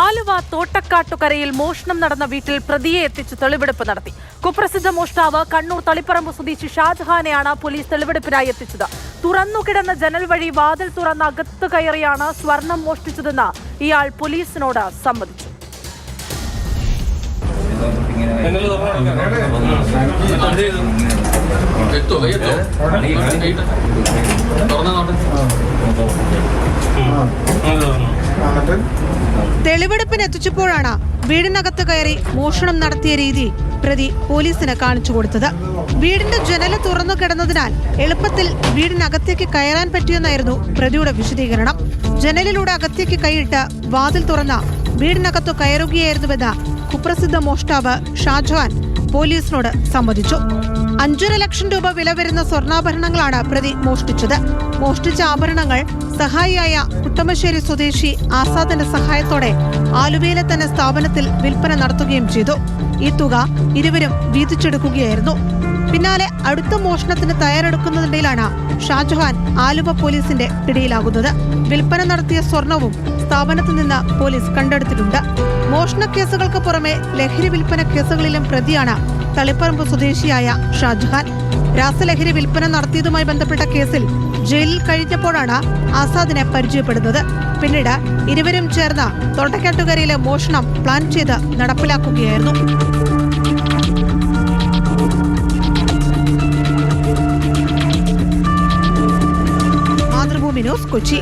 ആലുവ തോട്ടക്കാട്ടുകരയിൽ മോഷണം നടന്ന വീട്ടിൽ പ്രതിയെ എത്തിച്ച് തെളിവെടുപ്പ് നടത്തി. കുപ്രസിദ്ധ മോഷ്ടാവ് കണ്ണൂർ തളിപ്പറമ്പ് സ്വദേശി ഷാജഹാനെയാണ് പോലീസ് തെളിവെടുപ്പിനായി എത്തിച്ചത്. തുറന്നുകിടന്ന ജനൽ വഴി വാതിൽ തുറന്ന് അകത്ത് കയറിയാണ് സ്വർണം മോഷ്ടിച്ചതെന്ന് ഇയാൾ പോലീസിനോട് സമ്മതിച്ചു. തെളിവെടുപ്പിന് എത്തിച്ചപ്പോഴാണ് വീടിനകത്ത് കയറി മോഷണം നടത്തിയ രീതി പ്രതി പോലീസിന് കാണിച്ചു കൊടുത്തത്. വീടിന്റെ ജനല് തുറന്നു കിടന്നതിനാൽ എളുപ്പത്തിൽ വീടിനകത്തേക്ക് കയറാൻ പറ്റിയെന്നായിരുന്നു പ്രതിയുടെ വിശദീകരണം. ജനലിലൂടെ അകത്തേക്ക് കൈയിട്ട് വാതിൽ തുറന്ന വീടിനകത്തു കയറുകയായിരുന്നുവെന്ന് കുപ്രസിദ്ധ മോഷ്ടാവ് ഷാജഹാൻ പോലീസിനോട് സമ്മതിച്ചു. 5.5 ലക്ഷം രൂപ വില വരുന്ന സ്വർണ്ണാഭരണങ്ങളാണ് പ്രതി മോഷ്ടിച്ചത്. മോഷ്ടിച്ച ആഭരണങ്ങൾ സഹായിയായ കുട്ടമശ്ശേരി സ്വദേശി ആസാദിന്റെ സഹായത്തോടെ ആലുവയിലെ തന്നെ സ്ഥാപനത്തിൽ വിൽപ്പന നടത്തുകയും ചെയ്തു. ഈ തുക ഇരുവരും വീതിച്ചെടുക്കുകയായിരുന്നു. പിന്നാലെ അടുത്ത മോഷണത്തിന് തയ്യാറെടുക്കുന്നതിനിടയിലാണ് ഷാജഹാൻ ആലുവ പോലീസിന്റെ പിടിയിലാകുന്നത്. വിൽപ്പന നടത്തിയ സ്വർണവും സ്ഥാപനത്തിൽ നിന്ന് പോലീസ് കണ്ടെടുത്തിട്ടുണ്ട്. മോഷണ കേസുകൾക്ക് പുറമെ ലഹരി വിൽപ്പന കേസുകളിലും പ്രതിയാണ് തളിപ്പറമ്പ് സ്വദേശിയായ ഷാജഹാൻ. രാസലഹരി വിൽപ്പന നടത്തിയതുമായി ബന്ധപ്പെട്ട കേസിൽ ജയിലിൽ കഴിഞ്ഞപ്പോഴാണ് ആസാദിനെ പരിചയപ്പെടുന്നത്. പിന്നീട് ഇരുവരും ചേർന്ന് തോട്ടക്കാട്ടുകരയിലെ മോഷണം പ്ലാൻ ചെയ്ത് നടപ്പിലാക്കുകയായിരുന്നു. മാതൃഭൂമി ന്യൂസ്, കൊച്ചി.